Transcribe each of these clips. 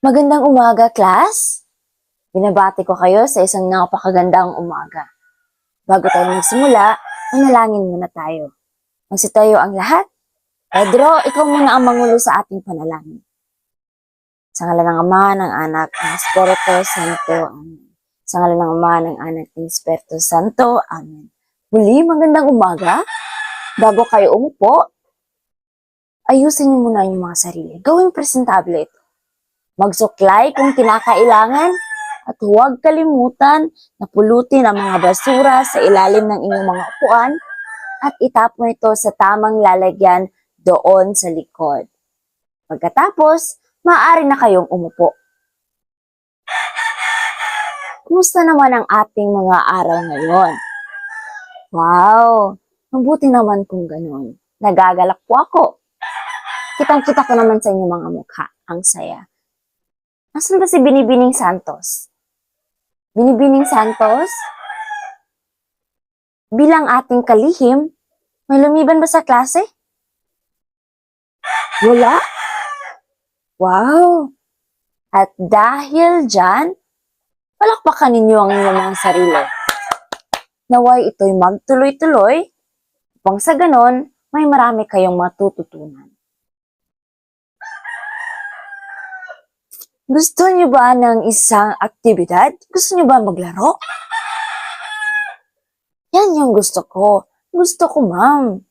Magandang umaga, class! Binabati ko kayo sa isang napakagandang umaga. Bago tayo magsimula, manalangin muna tayo. Magsitayo ang lahat. Pedro, ikaw muna ang mangulo sa ating panalangin. Sa ngalan ng Ama, ng Anak, ng Espiritu Santo. Amen. Sa ngalan ng Ama, ng Anak, ng Espiritu Santo. Amen. Muli, magandang umaga. Bago kayo umupo, ayusin niyo muna yung mga sarili. Gawing presentable ito. Magsuklay kung kinakailangan at huwag kalimutan na pulutin ang mga basura sa ilalim ng inyong mga upuan at itapon ito sa tamang lalagyan doon sa likod. Pagkatapos, maaari na kayong umupo. Kumusta naman ang ating mga araw ngayon? Wow! Mabuti naman kung ganun. Nagagalak po ako. Kitang-kita ko naman sa inyong mga mukha. Ang saya. Nasaan ba si Binibining Santos? Binibining Santos? Bilang ating kalihim, may lumiban ba sa klase? Wala? Wow! At dahil dyan, palakpakan ninyo ang inyong mga sarili. Naway ito'y magtuloy-tuloy, upang sa ganon, may marami kayong matututunan. Gusto niyo ba ng isang aktibidad? Gusto niyo ba maglaro? Yan yung gusto ko. Gusto ko, ma'am.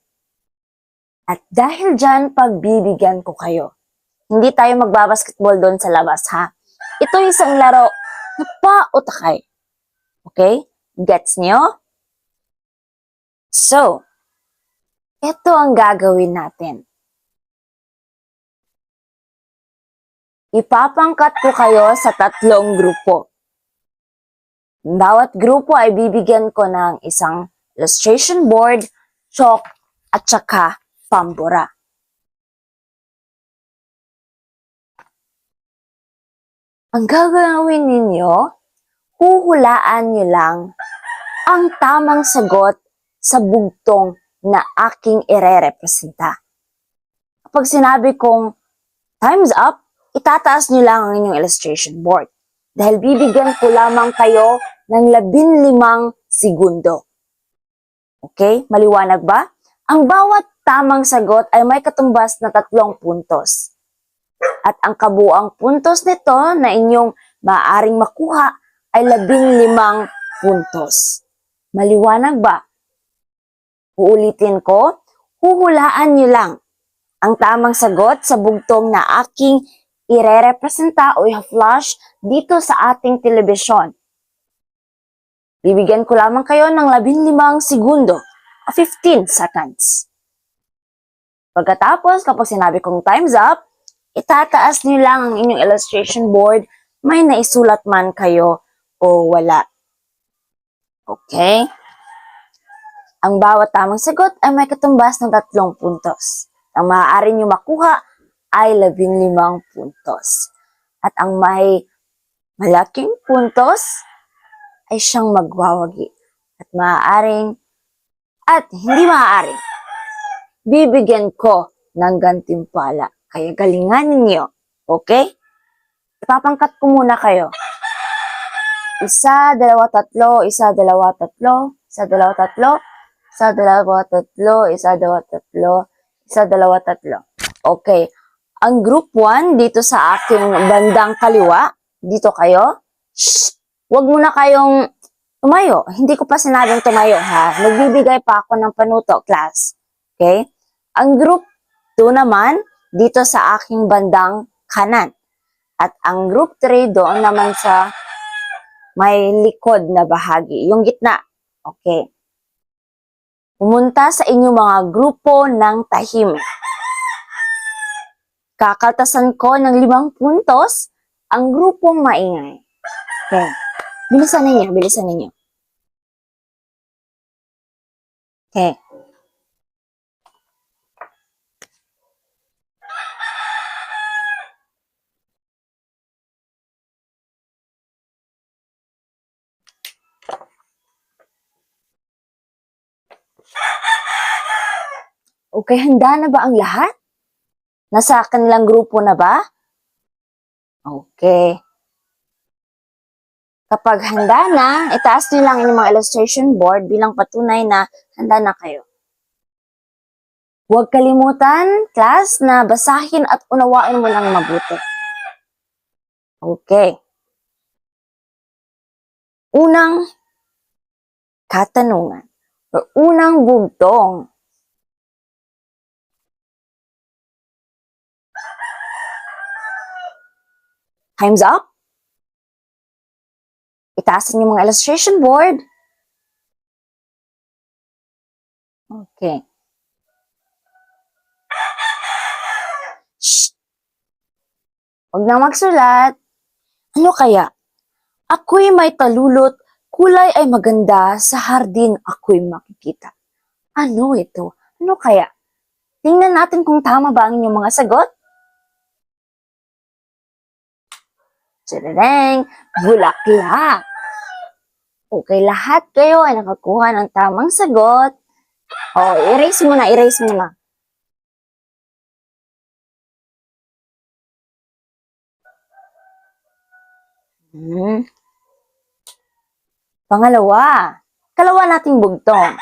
At dahil dyan, pagbibigyan ko kayo. Hindi tayo magbabasketball doon sa labas, ha? Ito isang laro na pautakay. Okay? Gets niyo? So, ito ang gagawin natin. Ipapangkat ko kayo sa 3 grupo. Bawat grupo ay bibigyan ko ng isang illustration board, chalk, at saka pambura. Ang gagawin ninyo, huhulaan nyo lang ang tamang sagot sa bugtong na aking irerepresenta. Kapag sinabi kong time's up, itataas nyo lang ang inyong illustration board dahil bibigyan ko lamang kayo ng 15 segundo. Okay? Maliwanag ba? Ang bawat tamang sagot ay may katumbas na 3 puntos. At ang kabuang puntos nito na inyong maaaring makuha ay 15 puntos. Maliwanag ba? Uulitin ko, huhulaan nyo lang ang tamang sagot sa bugtong na aking irerepresenta o i-flash dito sa ating telebisyon. Bibigyan ko lamang kayo ng 15 segundo o 15 seconds. Pagkatapos, kapag sinabi kong time's up, itataas niyo lang ang inyong illustration board, may naisulat man kayo o wala. Okay? Ang bawat tamang sagot ay may katumbas ng 3 puntos. Ang maaari niyo makuha ay 15 puntos. At ang may malaking puntos ay siyang magwawagi. At maaaring, at hindi maaaring, bibigyan ko ng gantimpala. Kaya galingan ninyo. Okay? Ipapangkat ko muna kayo. 1, 2, 3, 1, 2, 3, 1, 2, 3, 1, 2, 3, 1, 2, 3, 1, 2, 3. Okay. Ang group 1, dito sa aking bandang kaliwa, dito kayo. Shh! Huwag muna kayong tumayo. Hindi ko pa sinabing tumayo, ha? Nagbibigay pa ako ng panuto, class. Okay? Ang group 2 naman, dito sa aking bandang kanan. At ang group 3 doon naman sa may likod na bahagi, yung gitna. Okay. Pumunta sa inyong mga grupo ng tahimik. Kakaltasan ko ng 5 puntos ang grupong maingay. Okay. Bilisan ninyo, bilisan ninyo. Okay. Okay, handa na ba ang lahat? Nasa kanilang grupo na ba? Okay. Kapag handa na, itaas niyo lang yung mga illustration board bilang patunay na handa na kayo. Huwag kalimutan, class, na basahin at unawain mo ng mabuti. Okay. Unang katanungan o unang bugtong. Time's up. Itaas niyo mga illustration board. Okay. Shh! Huwag nang magsulat. Ano kaya? Ako'y may talulot, kulay ay maganda, sa hardin ako'y makikita. Ano ito? Ano kaya? Tingnan natin kung tama ba ang inyong mga sagot. Tadadang! Bulaklak! Okay, lahat kayo ay nakakuha ng tamang sagot. Erase mo na, erase mo na. Pangalawa, kalawa nating bugtong.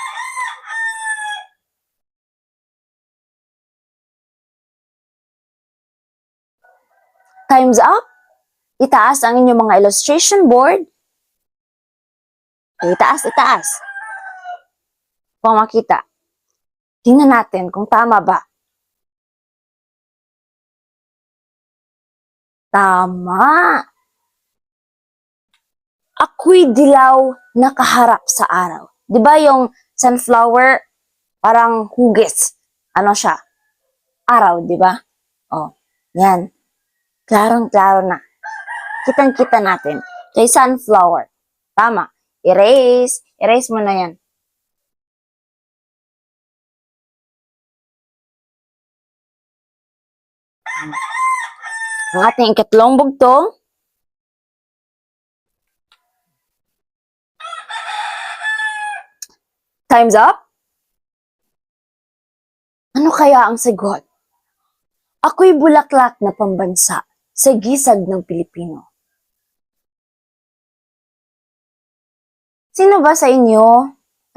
Time's up. Itaas ang inyong mga illustration board. Itaas, itaas. Kung makita. Tingnan natin kung tama ba. Tama. Ako'y dilaw nakaharap sa araw. Di ba yung sunflower, parang hugis? Ano siya? Araw, di ba? Yan. Klarong-klaro na. Kitang-kita natin. Kay sunflower. Tama. Erase. Erase mo na yan. Ang ating ikatlong bugtong. Time's up. Ano kaya ang sagot? Ako'y bulaklak na pambansa sa gisag ng Pilipino. Sino ba sa inyo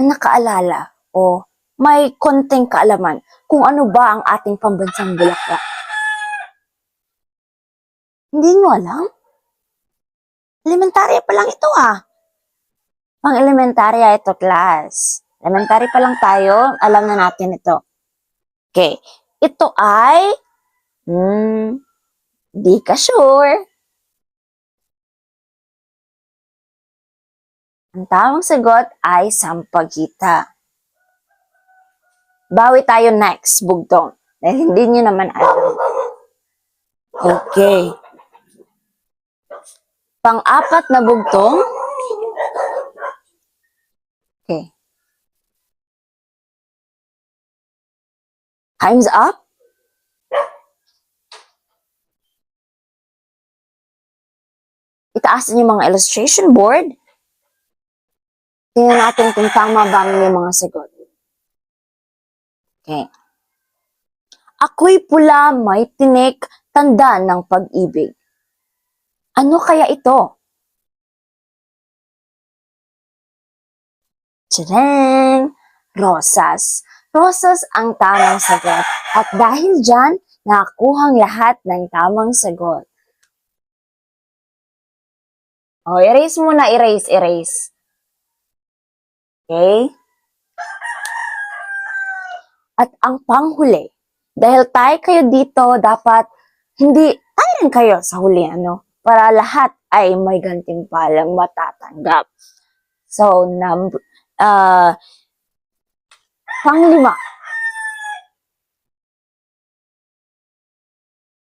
ang nakaalala o may konting kaalaman kung ano ba ang ating pambansang bulaklak? Hindi nyo alam? Elementarya pa lang ito Pang-elementarya ito, class. Elementary pa lang tayo, alam na natin ito. Okay. Ito ay, di ka sure. Ang tamang sagot ay sampaguita. Bawi tayo next, bugtong. Dahil hindi nyo naman alam. Okay. Pang-apat na bugtong. Okay. Time's up. Itaas niyo mga illustration board. Tingnan natin kung tama ba ang mga sagot. Okay. Ako'y pula, may tinik, tanda ng pag-ibig. Ano kaya ito? Tadang! Rosas. Rosas ang tamang sagot. At dahil dyan, nakakuhang lahat ng tamang sagot. Erase muna, erase, erase. Okay? At ang panghuli, dahil tayo kayo dito, dapat hindi tayo rin kayo sa huli, para lahat ay may gantimpalang matatanggap. So, panglima.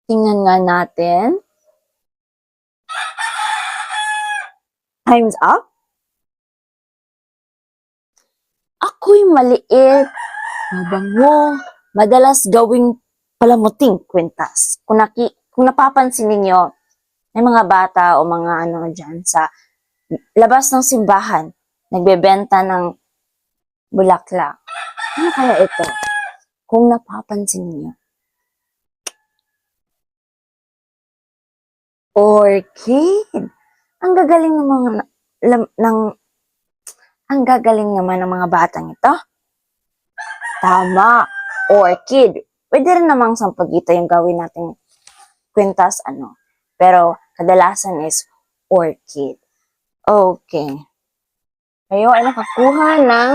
Tingnan nga natin. Time's up. Ako'y maliit, mabango, madalas gawing palamuting kwintas. Kung napapansin ninyo, may mga bata o mga dyan sa labas ng simbahan, nagbebenta ng bulaklak. Ano kaya ito? Kung napapansin niyo. Orchid. Ang gagaling ng mga lam- ng ang gagaling naman ng mga batang ito. Tama, orchid. Pwede rin namang sampagita yung gawin natin kwintas Pero kadalasan is orchid. Okay. Kayo ay nakakuha ng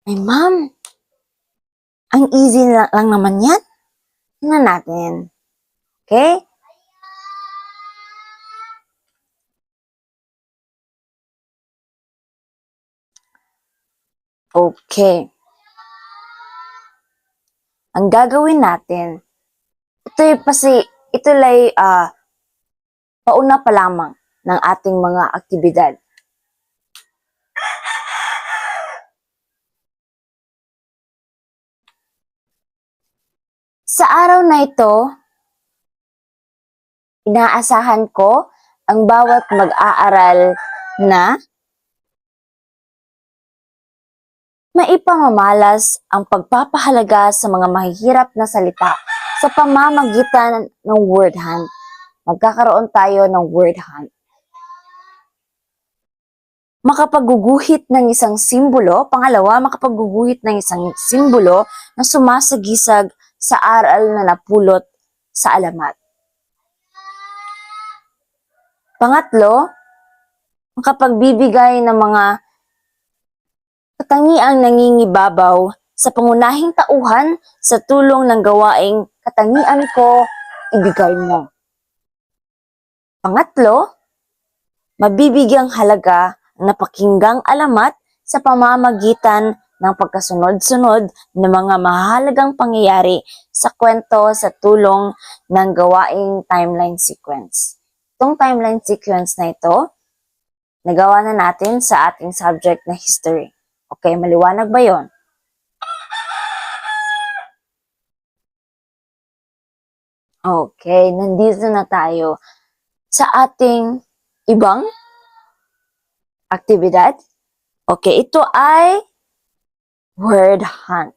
ay ma'am, ang easy lang naman yan. Tingnan natin. Okay? Okay. Ang gagawin natin, ito lay pauna pa lamang ng ating mga aktibidad. Sa araw na ito, inaasahan ko ang bawat mag-aaral na maipamamalas ang pagpapahalaga sa mga mahihirap na salita sa pamamagitan ng word hunt. Magkakaroon tayo ng word hunt. Makapagguguhit ng isang simbolo. Pangalawa, makapagguguhit ng isang simbolo na sumasagisag sa aral na napulot sa alamat. Pangatlo, makapagbibigay ng mga katangiang nangingibabaw sa pangunahing tauhan sa tulong ng gawaing katangian ko, ibigay mo. Pangatlo, mabibigyang halaga na pakinggang alamat sa pamamagitan ng pagkasunod-sunod ng mga mahalagang pangyayari sa kwento sa tulong ng gawaing timeline sequence. Itong timeline sequence na ito, nagawa na natin sa ating subject na history. Okay, maliwanag ba yon? Okay, nandito na tayo sa ating ibang aktibidad. Okay, ito ay word hunt.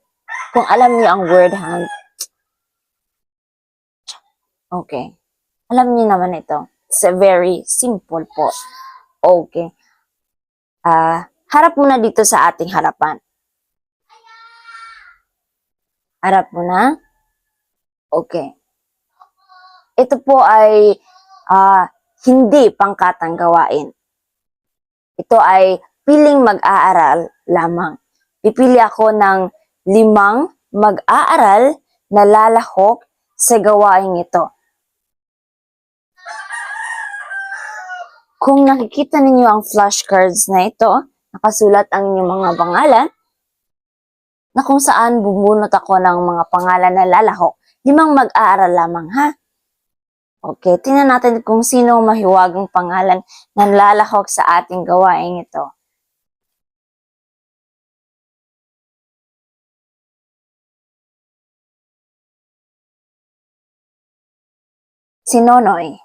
Kung alam niyo ang word hunt, okay, alam niyo naman ito. It's very simple po. Okay. Harap muna dito sa ating harapan. Harap muna. Okay. Ito po ay hindi pangkatang gawain. Ito ay piling mag-aaral lamang. Pipili ako ng 5 mag-aaral na lalahok sa gawaing ito. Kung nakikita ninyo ang flashcards na ito, nakasulat ang inyong mga pangalan, na kung saan bubunot ako ng mga pangalan na lalahok. 5 mag-aaral lamang, ha? Okay, tingnan natin kung sino ang mahiwagang pangalan na lalahok sa ating gawaing ito. Si Nonoy.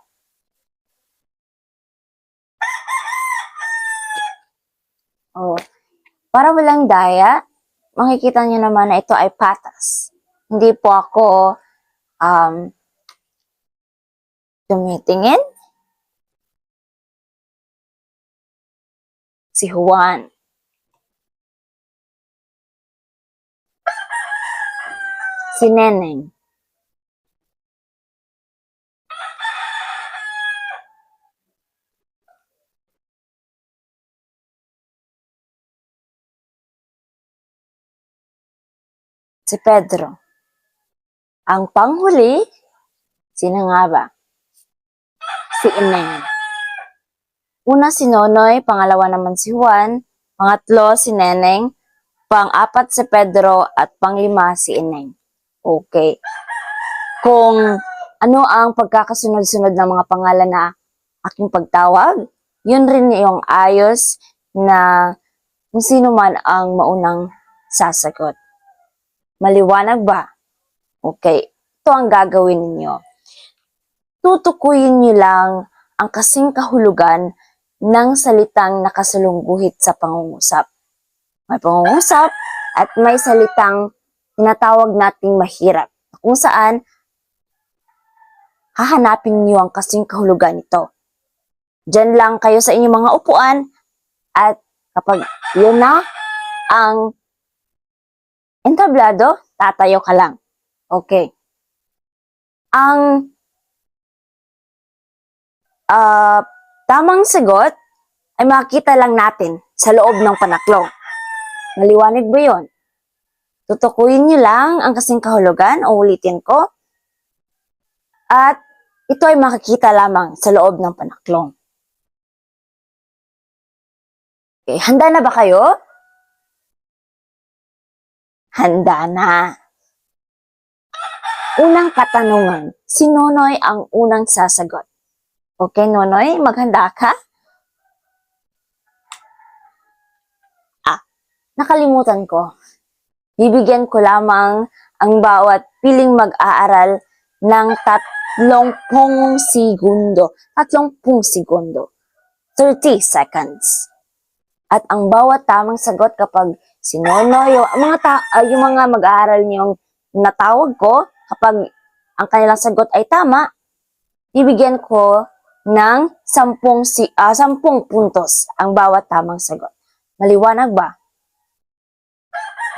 Oh, para walang daya, makikita niyo naman na ito ay patas. Hindi po ako tumitingin. Si Juan. Si Neneng. Si Pedro. Ang panghuli, sino nga ba? Si Ineng. Una si Nonoy, pangalawa naman si Juan, pangatlo si Neneng, pang-4 si Pedro, at pang-5 si Ineng. Okay. Kung ano ang pagkakasunod-sunod ng mga pangalan na aking pagtawag, yun rin yung ayos na kung sino man ang maunang sasagot. Maliwanag ba? Okay. Ito ang gagawin ninyo. Tutukuyin nyo lang ang kasing kahulugan ng salitang nakasalungguhit sa pangungusap. May pangungusap at may salitang tinatawag nating mahirap, kung saan hahanapin niyo ang kasing kahulugan nito. Diyan lang kayo sa inyong mga upuan at kapag yun na ang entablado, tatayo ka lang. Okay. Ang tamang sagot ay makikita lang natin sa loob ng panaklong. Maliwanag ba yun? Tutukuyin niyo lang ang kasing kahulugan o ulitin ko. At ito ay makikita lamang sa loob ng panaklong. Okay, handa na ba kayo? Handa na. Unang katanungan, si Nonoy ang unang sasagot. Okay, Nonoy, maghanda ka? Nakalimutan ko. Bibigyan ko lamang ang bawat piling mag-aaral ng 30 segundo. 30 segundo. 30 seconds. At ang bawat tamang sagot kapag si Nonoy, yung mga mag-aaral niyong natawag ko, kapag ang kanilang sagot ay tama, bibigyan ko ng 10 puntos ang bawat tamang sagot. Maliwanag ba?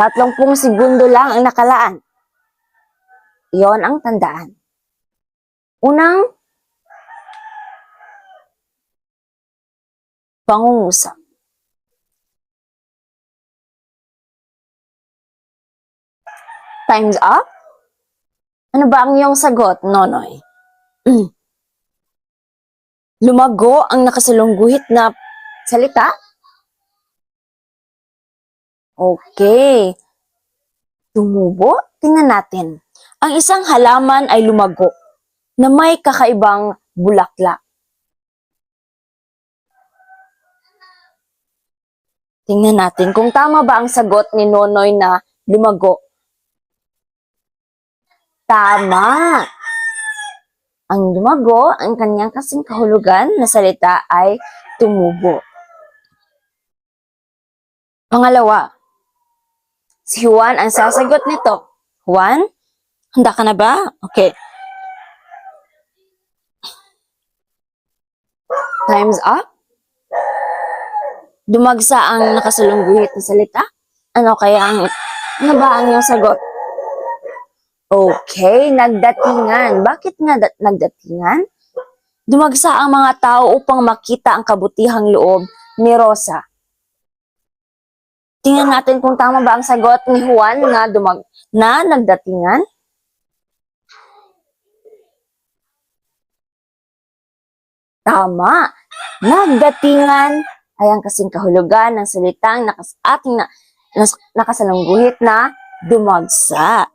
30 segundo lang ang nakalaan. Iyon ang tandaan. Unang pangungusap. Time's up? Ano ba ang iyong sagot, Nonoy? Lumago ang nakasalungguhit na salita? Okay. Tumubo? Tingnan natin. Ang isang halaman ay lumago na may kakaibang bulaklak. Tingnan natin kung tama ba ang sagot ni Nonoy na lumago. Tama! Ang lumago, ang kanyang kasing kahulugan na salita ay tumubo. Pangalawa, si Juan ang sasagot nito. Juan, handa ka na ba? Okay. Time's up. Dumagsa ang nakasalungguhit na salita. Ano ba ang iyong sagot? Okay, nagdatingan. Bakit nga nagdatingan? Dumagsa ang mga tao upang makita ang kabutihang loob ni Rosa. Tingnan natin kung tama ba ang sagot ni Juan na nagdatingan. Tama. Nagdatingan ay ang kasing kahulugan ng salitang nakasalungguhit na dumagsa.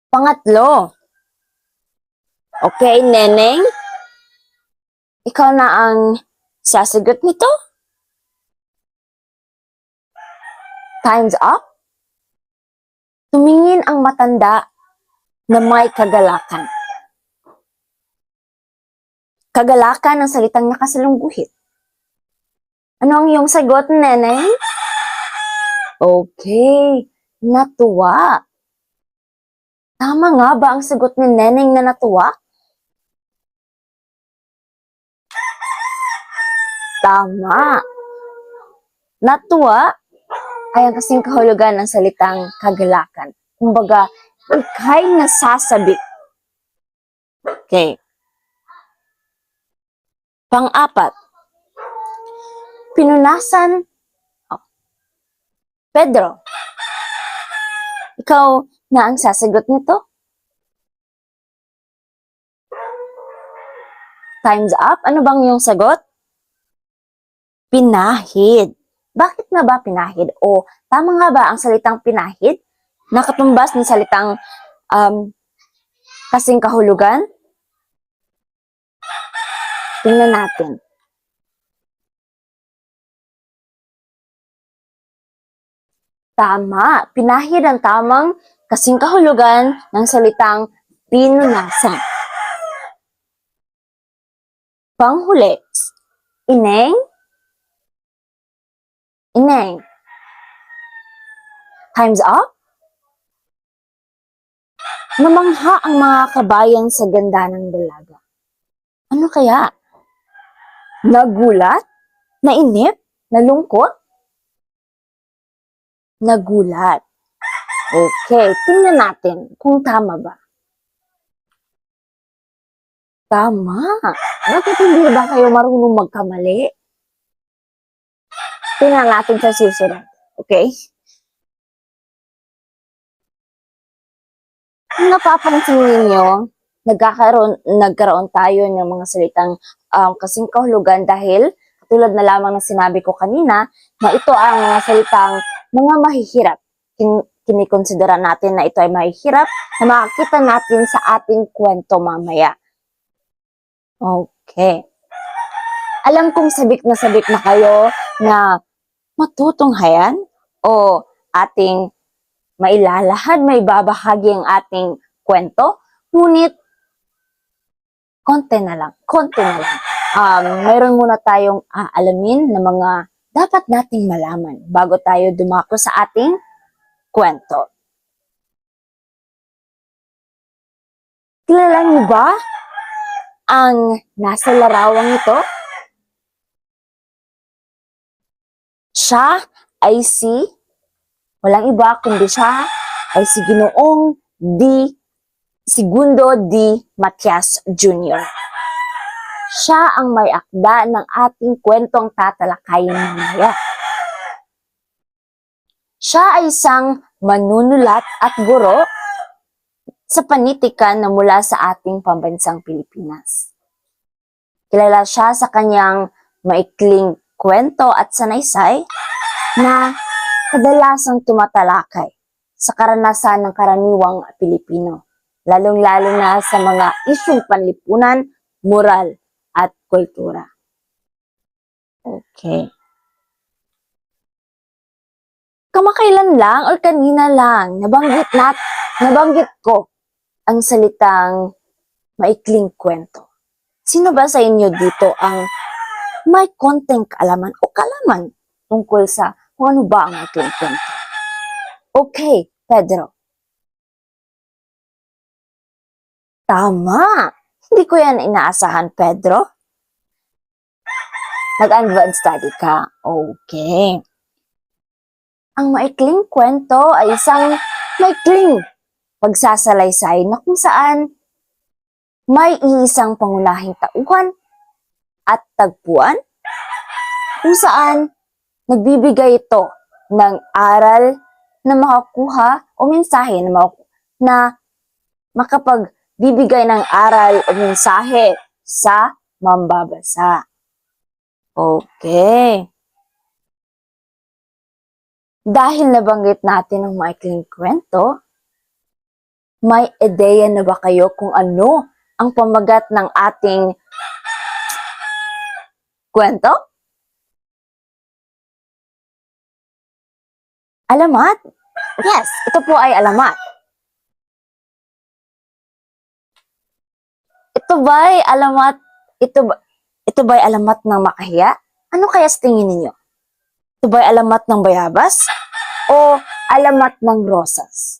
Pangatlo. Okay, Neneng. Ikaw na ang sasagot nito. Time's up. Tumingin ang matanda na may kagalakan. Kagalakan ng salitang nakasalungguhit. Ano ang iyong sagot, Neneng? Okay, natuwa. Tama nga ba ang sagot ni Neneng na natuwa? Tama. Natuwa ay ang kasing kahulugan ng salitang kagalakan. Kumbaga, ika'y nasasabi. Okay. Pang-apat. Pinunasan. Pedro. Ikaw na ang sasagot nito. Time's up. Ano bang iyong sagot? Pinahid. Bakit nga ba pinahid? O tama nga ba ang salitang pinahid? Nakatumbas ng salitang kasing kahulugan? Tingnan natin. Tama. Pinahid ang tamang kasing kahulugan ng salitang pinunasan. Panghuli. Ineng? Ineng? Time's up? Namangha ang mga kabayan sa ganda ng dalaga. Ano kaya? Nagulat? Nainip? Nalungkot? Nagulat. Okay, tingnan natin kung tama ba. Tama. Bakit hindi ba kayo marunong magkamali? Tingnan natin sa susunod. Okay? Kung napapansin ninyo, nagkaroon tayo ng mga salitang kasing kahulugan dahil tulad na lamang ng sinabi ko kanina na ito ang mga salitang mga mahihirap. Kinikonsidera natin na ito ay mahihirap na makikita natin sa ating kwento mamaya. Okay. Alam kong sabik na kayo na matutunghayan o ating mailalahad, may babahagi ang ating kwento, ngunit konti na lang. Mayroon muna tayong aalamin na mga dapat nating malaman bago tayo dumako sa ating kwento. Kilala niyo ba ang nasa larawang ito? Siya ay walang iba kundi siya ay si Ginoong Segundo D. Matias Jr. Siya ang may akda ng ating kwentong tatalakayin mamaya. Siya ay isang manunulat at guro sa panitikan na mula sa ating pambansang Pilipinas. Kilala siya sa kanyang maikling kwento at sanaysay na kadalasang tumatalakay sa karanasan ng karaniwang Pilipino, lalong-lalo na sa mga isyung panlipunan, moral at kultura. Okay. Kamakailan lang o kanina lang nabanggit ko ang salitang maikling kwento. Sino ba sa inyo dito ang may konting kaalaman o kalaman tungkol sa kung ano ba ang maikling kwento? Okay, Pedro. Tama! Hindi ko yan inaasahan, Pedro. Nag-advance study ka. Okay. Ang maikling kwento ay isang maikling pagsasalaysay na kung saan may iisang pangunahing tauhan at tagpuan kung saan nagbibigay ito ng aral na makakuha o mensahe na makapagbibigay ng aral o mensahe sa mambabasa. Okay. Dahil nabanggit natin ang maikling kwento, may ideya na ba kayo kung ano ang pamagat ng ating kwento? Alamat? Yes, ito po ay alamat. Ito ba'y alamat ng makahiya? Ano kaya sa tingin ninyo? Ito ba'y alamat ng bayabas o alamat ng rosas?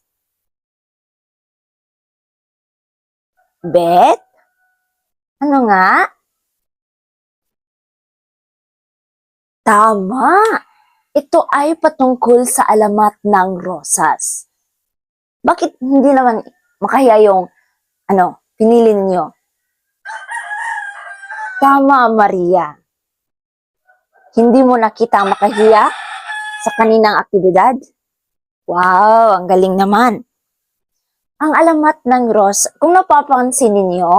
Bet? Ano nga? Tama! Ito ay patungkol sa alamat ng rosas. Bakit hindi naman makahiya yung pinili ninyo? Tama, Maria. Hindi mo nakita ang makahiya sa kaninang aktibidad? Wow, ang galing naman. Ang alamat ng rosas, kung napapansin ninyo,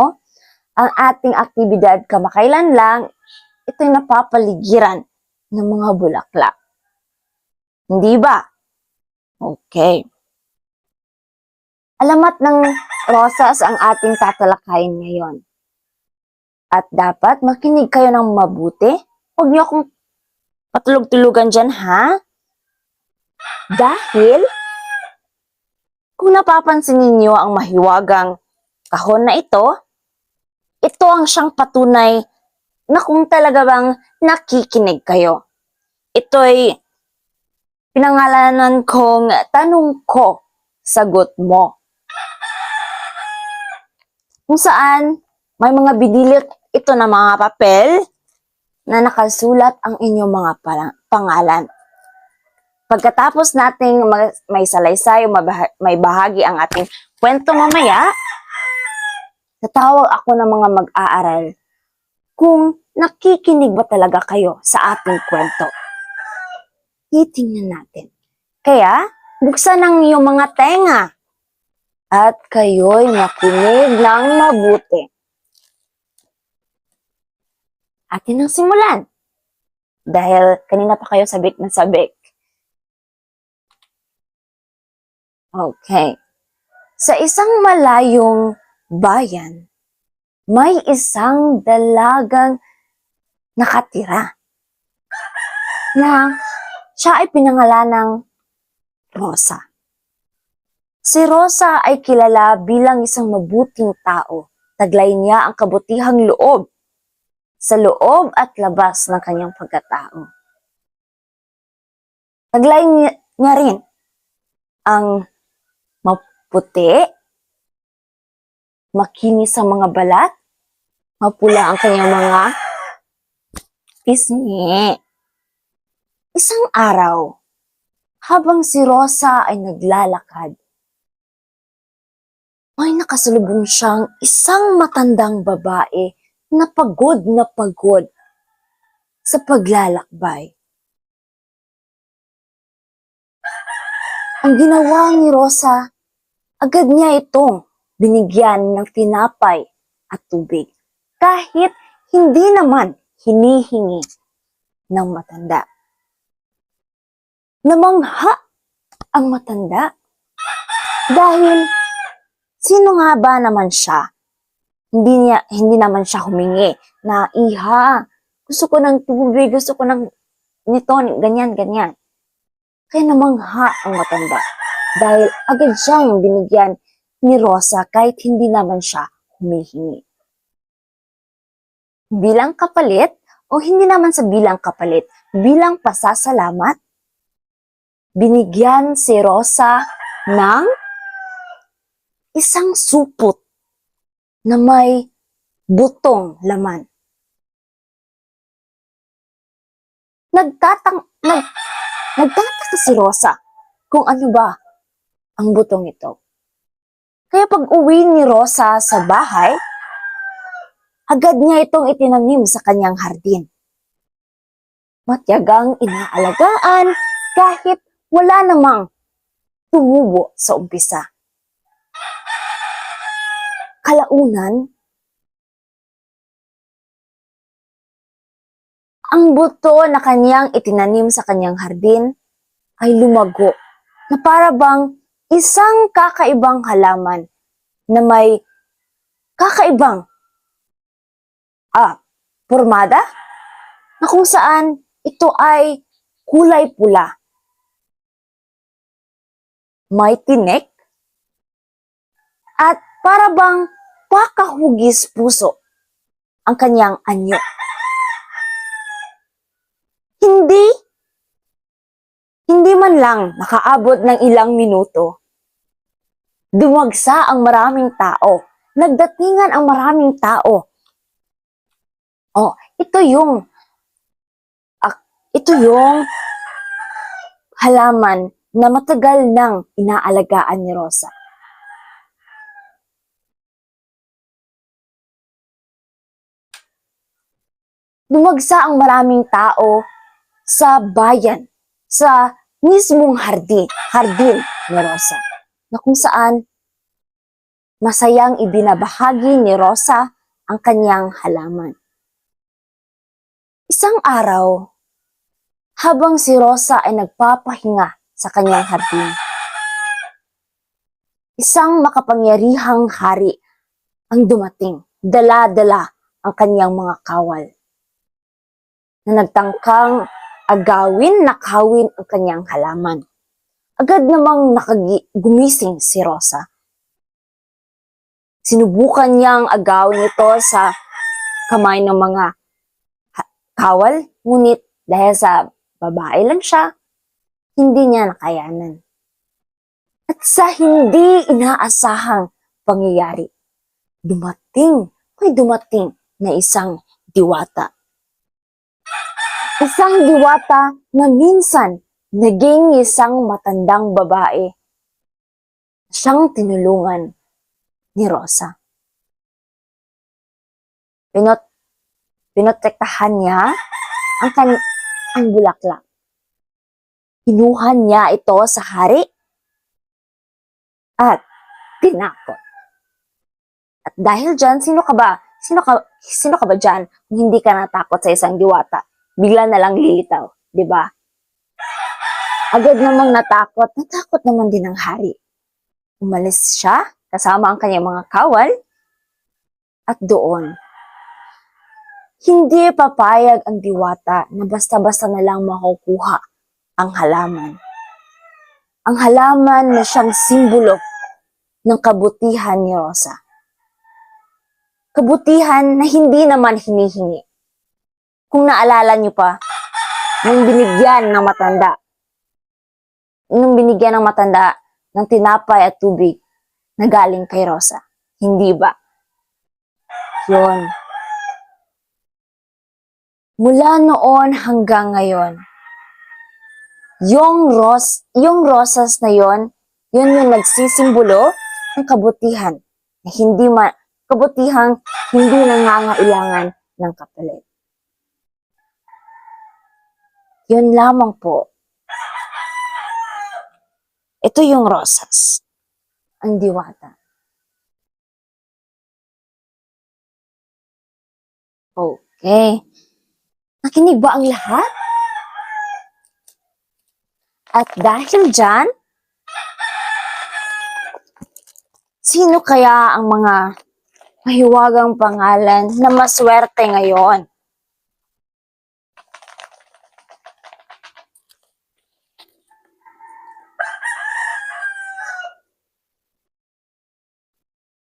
ang ating aktibidad kamakailan lang, ito'y napapaligiran ng mga bulaklak. Hindi ba? Okay. Alamat ng rosas ang ating tatalakayin ngayon. At dapat makinig kayo ng mabuti. Huwag niyo akong patulog-tulugan dyan, ha? Dahil, kung napapansin ninyo ang mahiwagang kahon na ito ang siyang patunay na kung talaga bang nakikinig kayo. Ito'y pinangalanan kong tanong ko, sagot mo. Kung saan may mga bidilit ito na mga papel na nakasulat ang inyong mga pangalan. Pagkatapos nating may salaysay o may bahagi ang ating kwento mamaya, tatawag ako ng mga mag-aaral kung nakikinig ba talaga kayo sa ating kwento. Titingnan natin. Kaya, buksan ang iyong mga tenga at kayo'y makinig ng mabuti. Atin ang simulan. Dahil kanina pa kayo sabik na sabik. Okay. Sa isang malayong bayan, may isang dalagang nakatira na siya ay pinangalan ng Rosa. Si Rosa ay kilala bilang isang mabuting tao. Taglay niya ang kabutihang loob sa loob at labas ng kanyang pagkatao. Taglay niya rin ang maputi, makinis ang mga balat, mapula ang kanyang mga pisngi. Isang araw, habang si Rosa ay naglalakad, may nakasalubong siyang isang matandang babae na pagod sa paglalakbay. Ang ginawa ni Rosa, agad niya itong binigyan ng tinapay at tubig, kahit hindi naman hinihingi ng matanda. Namangha ang matanda dahil sino nga ba naman siya? Hindi naman siya humingi na, iha, gusto ko ng tubig, gusto ko ng nito, ganyan. Kaya namangha ang matanda dahil agad siyang binigyan ni Rosa kahit hindi naman siya humihingi. Bilang kapalit, o hindi naman sa bilang kapalit, bilang pasasalamat, binigyan si Rosa ng isang supot na may butong laman. Nagtataka si Rosa kung ano ba ang butong ito. Kaya pag uwi ni Rosa sa bahay, agad niya itong itinanim sa kanyang hardin. Matyagang inaalagaan kahit wala namang tumubo sa umpisa. Kalaunan, ang buto na kanyang itinanim sa kanyang hardin ay lumago na para bang isang kakaibang halaman na may kakaibang pormada na kung saan ito ay kulay pula. May tinik at para bang pakahugis puso ang kanyang anyo. Hindi man lang nakaabot ng ilang minuto, dumagsa ang maraming tao. Nagdatingan ang maraming tao. Ito yung halaman na matagal nang inaalagaan ni Rosa. Dumagsa ang maraming tao sa bayan, sa mismong hardin ni Rosa, na kung saan masayang ibinabahagi ni Rosa ang kanyang halaman. Isang araw, habang si Rosa ay nagpapahinga sa kanyang hardin, isang makapangyarihang hari ang dumating, dala-dala ang kanyang mga kawal, na nagtangkang nakawin ang kanyang halaman. Agad namang gumising si Rosa. Sinubukan niyang agawin ito sa kamay ng mga kawal, ngunit dahil sa babae lang siya, hindi niya nakayanan. At sa hindi inaasahang pangyayari, dumating na isang diwata. Isang diwata na minsan naging isang matandang babae. Siyang tinulungan ni Rosa. Pinotektahan niya ang bulaklak. Kinuha niya ito sa hari at tinakot. At dahil dyan, sino ka ba? Sino ka ba dyan kung hindi ka natakot sa isang diwata? Bigla na lang lilitaw, di ba? Agad namang natakot naman din ang hari. Umalis siya kasama ang kanyang mga kawal at doon. Hindi papayag ang diwata na basta-basta na lang makukuha ang halaman. Ang halaman na siyang simbolo ng kabutihan ni Rosa. Kabutihan na hindi naman hinihingi. Kung naalala niyo pa, nung binigyan ng matanda ng tinapay at tubig na galing kay Rosa. Hindi ba? Yun. Mula noon hanggang ngayon, yung rosas na yun yung nagsisimbolo ng kabutihan na kabutihang hindi nangangailangan ng kapalit. Yun lamang po. Ito yung rosas. Ang diwata. Okay. Nakinig ba ang lahat? At dahil dyan, sino kaya ang mga mahiwagang pangalan na maswerte ngayon?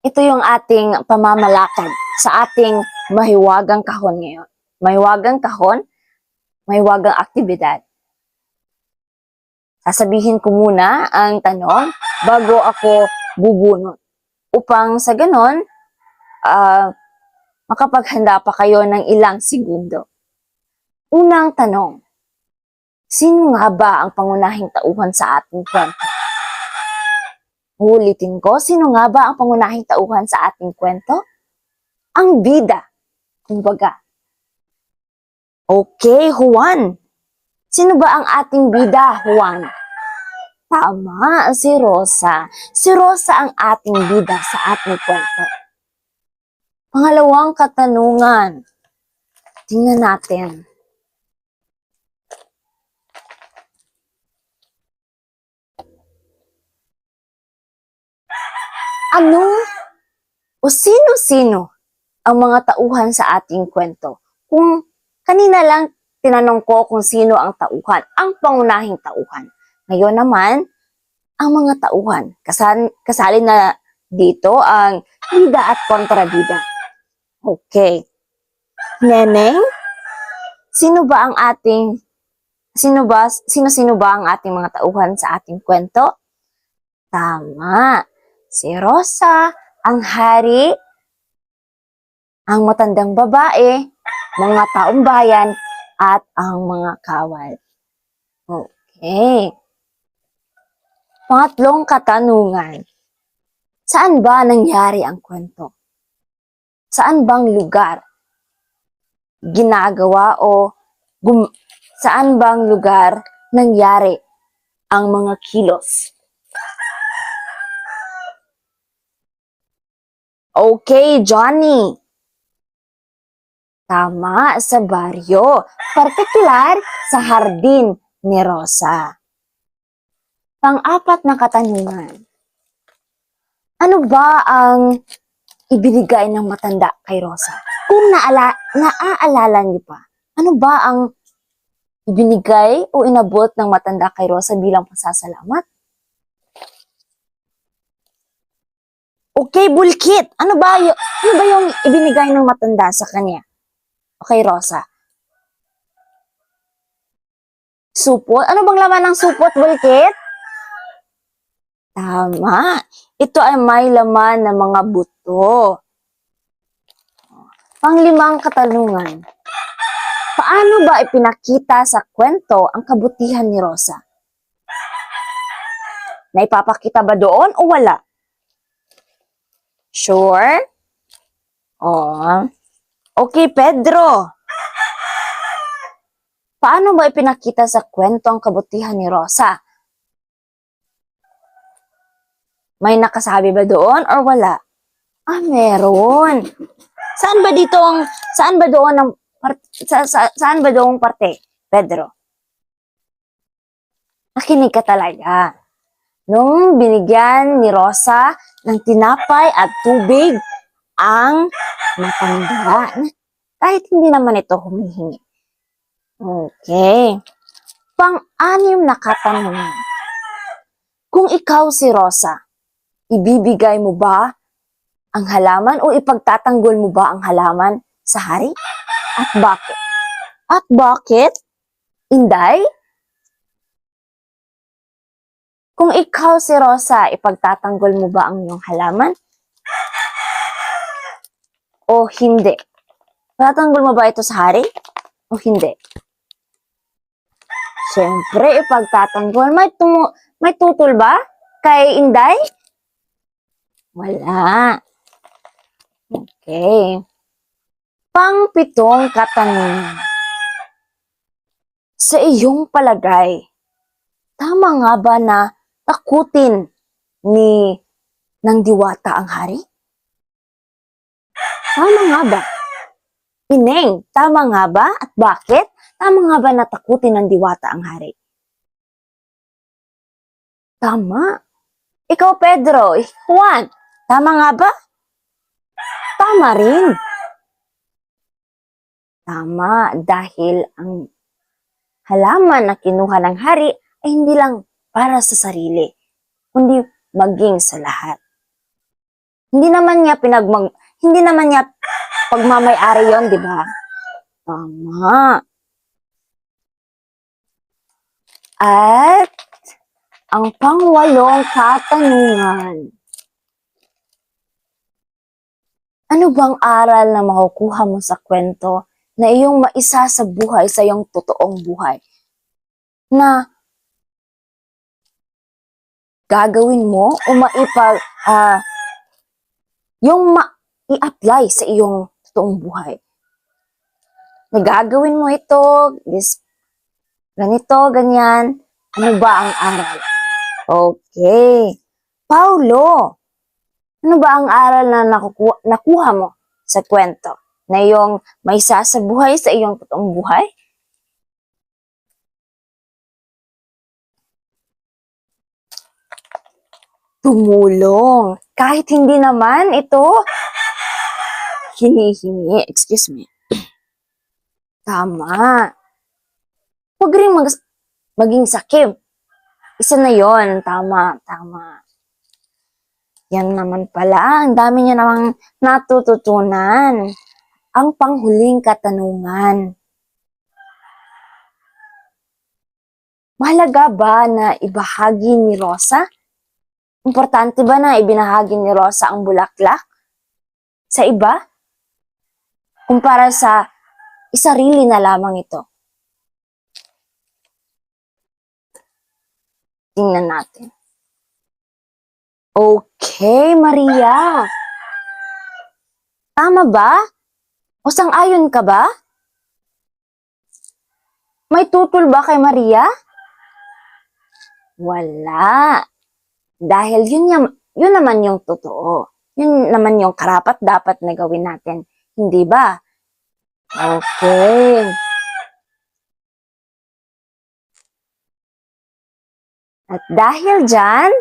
Ito yung ating pamamalakad sa ating mahiwagang kahon ngayon. Mahiwagang kahon, mahiwagang aktibidad. Sasabihin ko muna ang tanong bago ako bubunot. Upang sa ganon, makapaghanda pa kayo ng ilang segundo. Unang tanong, sino nga ba ang pangunahing tauhan sa ating kwento? Ulitin ko, sino nga ba ang pangunahing tauhan sa ating kwento? Ang bida. Kumbaga. Okay, Juan. Sino ba ang ating bida, Juan? Tama, si Rosa. Si Rosa ang ating bida sa ating kwento. Pangalawang katanungan. Tingnan natin. Ano o sino-sino ang mga tauhan sa ating kwento? Kung kanina lang tinanong ko kung sino ang tauhan, ang pangunahing tauhan. Ngayon naman, ang mga tauhan. Kasali na dito ang bida at kontrabida. Okay. Neneng, sino ba ang ating sino ba ang ating mga tauhan sa ating kwento? Tama. Si Rosa, ang hari, ang matandang babae, mga taong bayan, at ang mga kawal. Okay. Pangatlong katanungan. Saan ba nangyari ang kwento? Saan bang lugar ginagawa saan bang lugar nangyari ang mga kilos? Okay, Johnny. Tama, sa baryo. Partikular sa hardin ni Rosa. Pang-apat na katanungan. Ano ba ang ibinigay ng matanda kay Rosa? Kung naaalala niyo pa, ano ba ang ibinigay o inabot ng matanda kay Rosa bilang pasasalamat? Okay, bulkit. Ano ba yung ibinigay ng matanda sa kanya? Okay, Rosa. Supot? Ano bang laman ng supot, Bulkit? Tama. Ito ay may laman ng mga buto. Panglimang katanungan. Paano ba ipinakita sa kwento ang kabutihan ni Rosa? Naipapakita ba doon o wala? Sure? Oh. Okay, Pedro. Paano ba ipinakita sa kwento ang kabutihan ni Rosa? May nakasabi ba doon or wala? Meron. Saan ba doon ang saan ba doong parte, Pedro? Nakinig ka talaga. Nung binigyan ni Rosa ng tinapay at tubig ang matanda, kahit hindi naman ito humihingi. Okay. Pang-anim na katanungan. Kung ikaw si Rosa, ibibigay mo ba ang halaman o ipagtatanggol mo ba ang halaman sa hari? At bakit? At bakit? Inday? Kung ikaw si Rosa, ipagtatanggol mo ba ang iyong halaman? O hindi? Ipagtatanggol mo ba ito sa hari? O hindi? Siyempre, ipagtatanggol. May tutol ba kay Inday? Wala. Okay. Pang-pitong katanungan. Sa iyong palagay, tama nga ba na takutin ng diwata ang hari? Tama nga ba? Ineng, tama nga ba? At bakit? Tama nga ba na takutin ng diwata ang hari? Tama. Ikaw, Pedro. Juan, tama nga ba? Tama rin. Tama, dahil ang halaman na kinuha ng hari ay hindi lang para sa sarili, kundi maging sa lahat. Hindi naman niya pagmamay-ari yon, di ba? Tama. At ang pangwalong katanungan. Ano bang aral na makukuha mo sa kwento na iyong maisa sa buhay, sa iyong totoong buhay? Na gagawin mo o i-apply sa iyong totoong buhay. Na gagawin mo ito, ganito, ganyan. Ano ba ang aral? Okay. Paulo, ano ba ang aral na nakuha mo sa kwento? Na iyong maisa sa buhay, sa iyong totoong buhay? Tumulong. Kahit hindi naman ito hinihingi. Excuse me. Tama. Huwag rin maging sakim. Isa na yon. Tama, tama. Yan naman pala. Ang dami niya namang natututunan. Ang panghuling katanungan. Mahalaga ba na ibahagi ni Rosa? Importante ba na ibinahagi ni Rosa ang bulaklak sa iba? Kumpara sa isarili na lamang ito. Tingnan natin. Okay, Maria. Tama ba? O sang-ayon ka ba? May tutol ba kay Maria? Wala. Dahil yun naman yung totoo. Yun naman yung karapat-dapat na gawin natin. Hindi ba? Okay. At dahil dyan,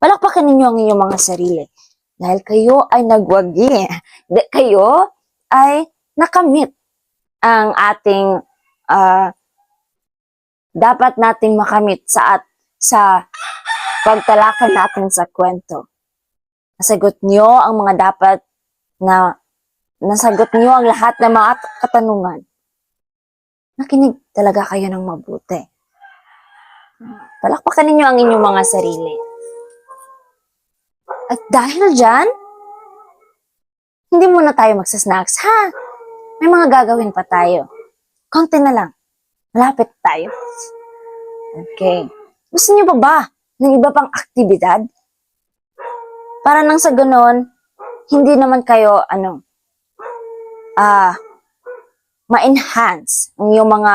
palakpakan ninyo ang inyong mga sarili. Dahil kayo ay nagwagi. Kayo ay nakamit ang ating dapat nating makamit sa pagtalakay natin sa kwento. Nasagot nyo ang mga dapat nasagot nyo ang lahat ng mga katanungan. nakinig talaga kayo ng mabuti. Palakpakan ninyo ang inyong mga sarili. At dahil dyan, hindi muna tayo magsasnacks, ha? May mga gagawin pa tayo. Konti na lang. Malapit tayo. Okay. Gusto niyo pa ba ng iba pang aktibidad? Para nang sa ganon, hindi naman kayo, ma-enhance ang iyong mga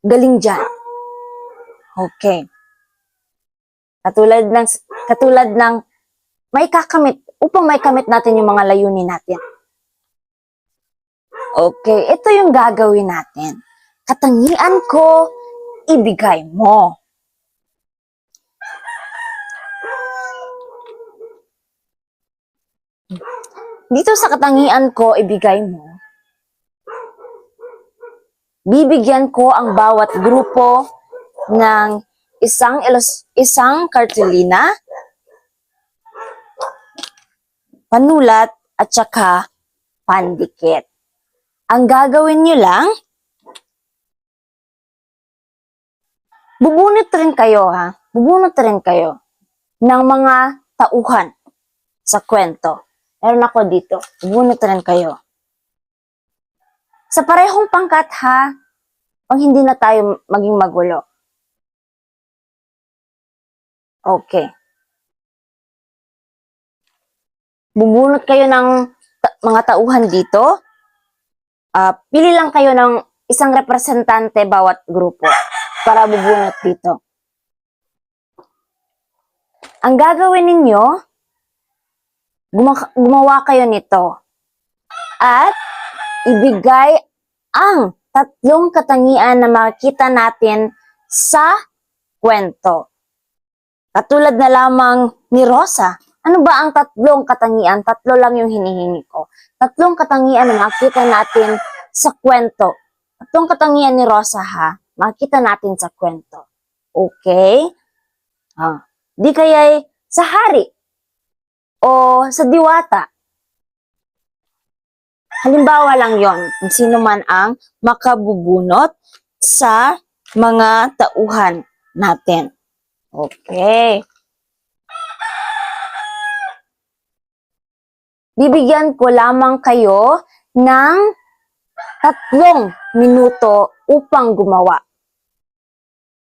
galing dyan. Okay. Katulad ng upang may kamit natin yung mga layunin natin. Okay, ito yung gagawin natin. Katangian ko, ibigay mo. Dito sa katangian ko, ibigay mo, bibigyan ko ang bawat grupo ng isang kartulina, panulat, at saka pandikit. Ang gagawin nyo lang, bubunot rin kayo ng mga tauhan sa kwento. Meron ako dito, bubunot rin kayo. Sa parehong pangkat ha, pang hindi na tayo maging magulo. Okay. Bubunot kayo ng mga tauhan dito. Pili lang kayo ng isang representante bawat grupo para bubunot dito. Ang gagawin ninyo, gumawa kayo nito at ibigay ang 3 katangian na makikita natin sa kwento. Katulad na lamang ni Rosa. Ano ba ang 3 katangian? 3 lang yung hinihingi ko. 3 katangian na makikita natin sa kwento. 3 katangian ni Rosa ha, makikita natin sa kwento. Okay? Di kaya'y sa hari o sa diwata. Halimbawa lang yon kung sino man ang makabubunot sa mga tauhan natin. Okay. Bibigyan ko lamang kayo ng 3 minuto upang gumawa.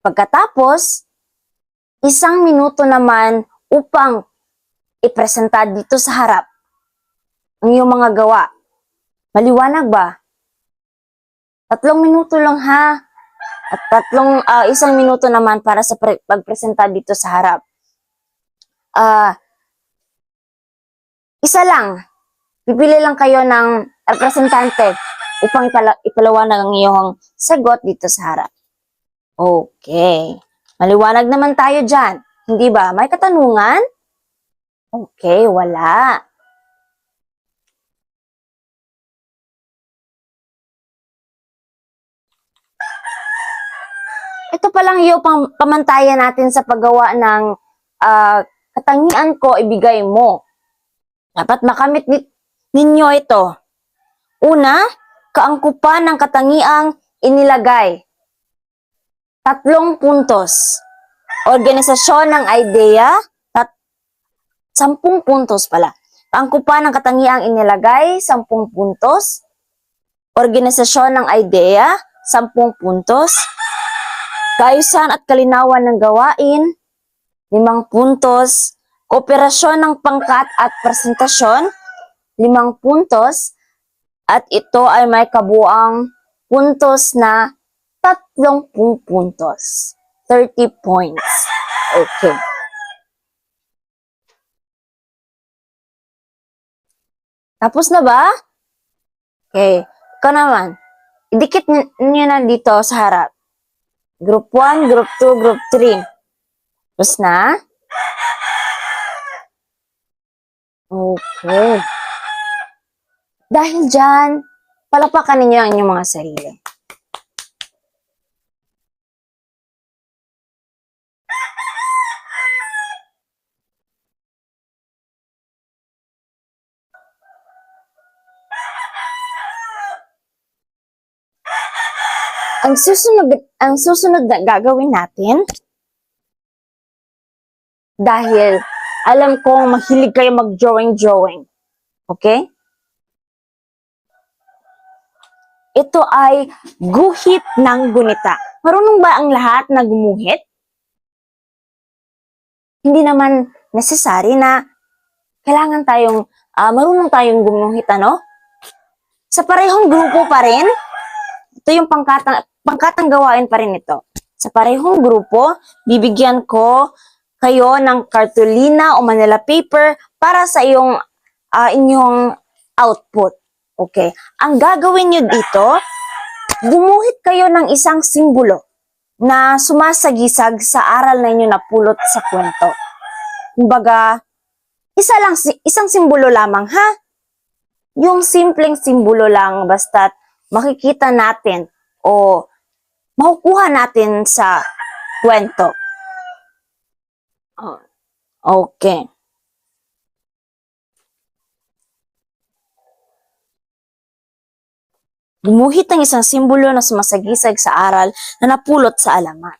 Pagkatapos, 1 minuto naman upang ipresenta dito sa harap ang iyong mga gawa. Maliwanag ba? 3 minuto lang ha. At 1 minuto naman para sa pagpresenta dito sa harap. Isa lang. Pipili lang kayo ng representante upang ipalawanag ang iyong sagot dito sa harap. Okay. Maliwanag naman tayo dyan. Hindi ba? May katanungan? Okay, wala. Ito pa lang yung pamantayan natin sa paggawa ng katangian ko, ibigay mo. Dapat makamit ninyo ito. Una, kaangkupan ng katangiang inilagay. 3 puntos. Organisasyon ng idea, 10 puntos pala. Kaangkupan ng katangiang inilagay, 10 puntos. Organisasyon ng idea, 10 puntos. Kaayusan at kalinawan ng gawain, 5 puntos. Kooperasyon ng pangkat at presentasyon, 5 puntos. At ito ay may kabuang puntos na 30 puntos. 30 points. Okay. Tapos na ba? Okay. Ikaw naman. Idikit niyo na dito sa harap. Group 1, Group 2, Group 3. Tapos na? Okay. Dahil dyan, palapakan ninyo ang inyong mga sarili. Ang susunod na gagawin natin, dahil alam kong mahilig kayo mag-drawing. Okay? Ito ay guhit ng gunita. Marunong ba ang lahat na gumuhit? Hindi naman necessary na kailangan marunong tayong gumuhit, ano? Sa parehong grupo pa rin, ito yung pangkatang gawain pa rin ito. Sa parehong grupo, bibigyan ko kayo ng cartolina o manila paper para sa inyong output. Okay. Ang gagawin nyo dito, gumuhit kayo ng isang simbolo na sumasagisag sa aral na inyo napulot sa kwento. Kumbaga, isang simbolo lamang, ha? Yung simpleng simbolo lang, basta't makikita natin o makukuha natin sa kwento. Okay. Gumuhit ng isang simbolo na sumasagisag sa aral na napulot sa alamat.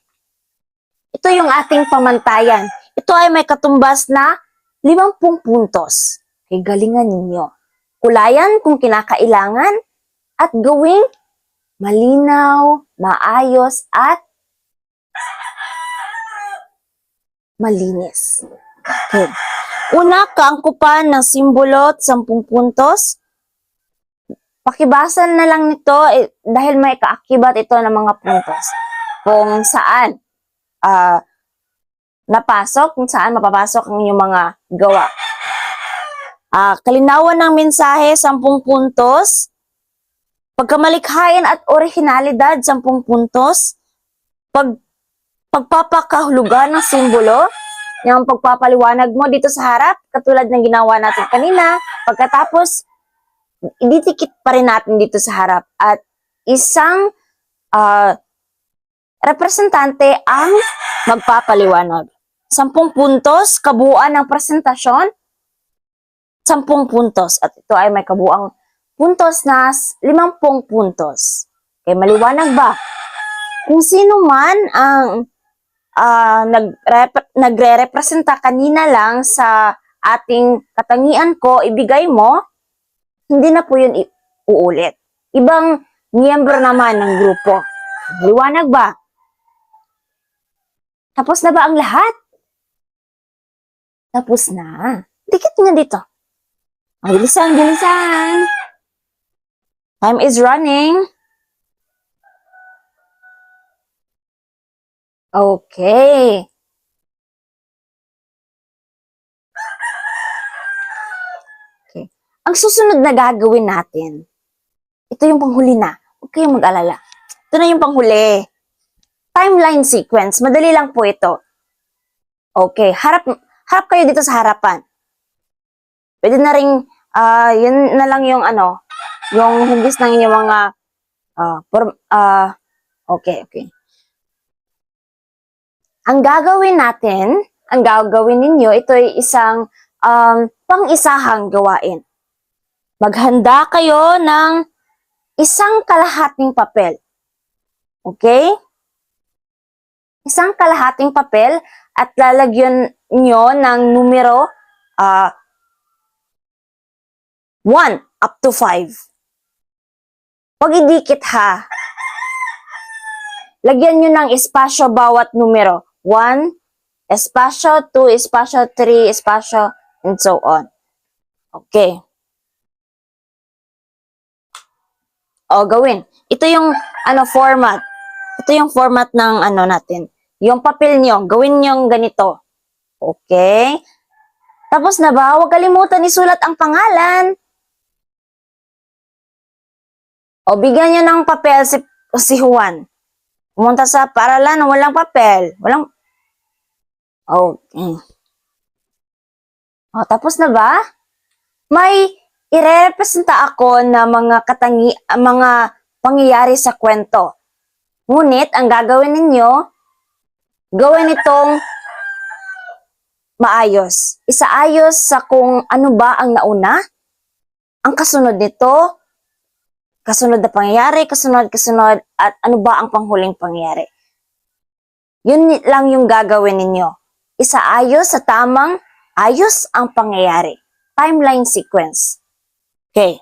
Ito yung ating pamantayan. Ito ay may katumbas na 50 puntos. Kaya galingan ninyo. Kulayan kung kinakailangan at gawing malinaw, maayos at malinis. Okay. Una, kaangkupan ng simbolo at 10 puntos. Pakibasan na lang nito dahil may kaakibat ito ng mga puntos. Kung saan napasok, kung saan mapapasok ang inyong mga gawa. Kalinawan ng mensahe, 10 puntos. Pagkamalikhain at orihinalidad, 10 puntos. Pagpapakahulugan ng simbolo, yung pagpapaliwanag mo dito sa harap, katulad ng ginawa natin kanina. Pagkatapos, ididikit pa rin natin dito sa harap. At isang representante ang magpapaliwanag. 10 puntos, kabuuan ng presentasyon, 10 puntos. At ito ay may kabuuang puntos na 50 puntos. Okay, maliwanag ba? Kung sino man ang nagre-representa kanina lang sa ating katangian ko, ibigay mo, hindi na po yun uulit. Ibang miyembro naman ng grupo. Maliwanag ba? Tapos na ba ang lahat? Tapos na. Dikit nga dito. Bilisan. Time is running. Okay. Ang susunod na gagawin natin, ito yung panghuli na. Huwag kayong mag-alala. Ito na yung panghuli. Timeline sequence. Madali lang po ito. Okay. Harap kayo dito sa harapan. Pwede na rin, yun na lang yung yung hugis ng inyong mga, okay. Ang gagawin ninyo, ito ay isang pang-isahang gawain. Maghanda kayo ng isang kalahating papel. Okay? Isang kalahating papel at lalagyan nyo ng numero 1 up to 5. Huwag idikit ha. Lagyan nyo ng espasyo bawat numero. 1, espasyo, 2, espasyo, 3, espasyo, and so on. Okay. Gawin. Ito yung format. Ito yung format ng natin. Yung papel nyo, gawin nyo ganito. Okay? Tapos na ba? Huwag kalimutan isulat ang pangalan. Bigyan nyo ng papel si Juan. Pumunta sa paaralan, walang papel. Okay. Tapos na ba? May irerepresenta ako na mga pangyayari sa kwento. Ngunit, ang gagawin ninyo, gawin itong maayos. Isaayos sa kung ano ba ang nauna, ang kasunod nito, kasunod na pangyayari, kasunod, at ano ba ang panghuling pangyayari. Yun lang yung gagawin ninyo. Isaayos sa tamang ayos ang pangyayari. Timeline sequence. Okay.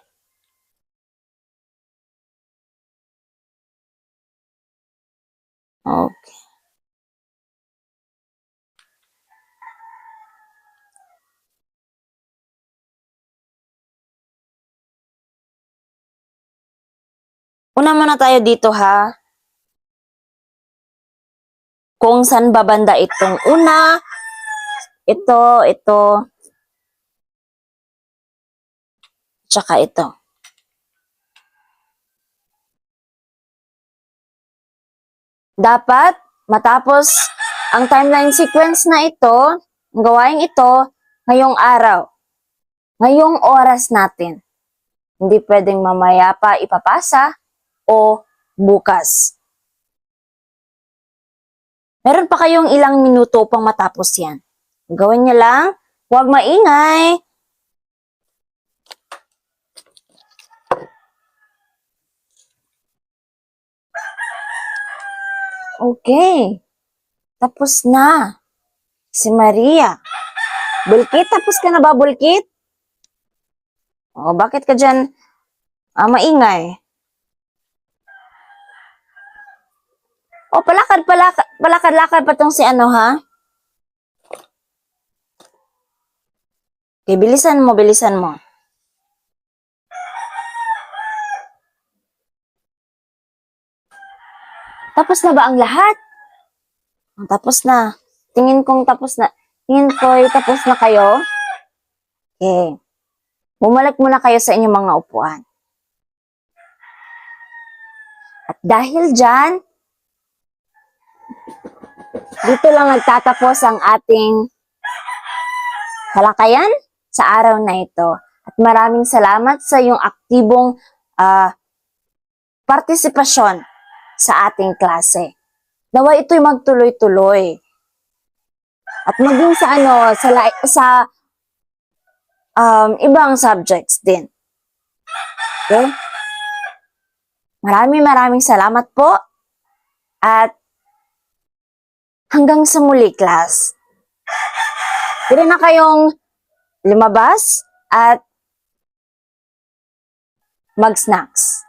Okay. Una muna tayo dito ha. Kung saan babanda itong una, ito, tsaka ito. Dapat matapos ang timeline sequence na ito, ang gawain ito, ngayong araw. Ngayong oras natin. Hindi pwedeng mamaya pa ipapasa o bukas. Meron pa kayong ilang minuto pang matapos yan. Gawin niyo lang, huwag maingay. Okay. Tapos na. Si Maria. Bulkit, tapos ka na ba, Bulkit? O, bakit ka dyan maingay? O, palakad-lakad pa tong si ano, ha? Okay, bilisan mo, bilisan mo. Tapos na ba ang lahat? Tapos na. Tingin ko'y tapos na kayo. Okay. Bumalik muna kayo sa inyong mga upuan. At dahil dyan, dito lang nagtatapos ang ating talakayan sa araw na ito. At maraming salamat sa iyong aktibong partisipasyon sa ating klase. Nawa ito'y magtuloy-tuloy. At maging sa ibang subjects din. Okay? Maraming salamat po. At hanggang sa muli, class. Pwede na kayong lumabas at mag-snacks.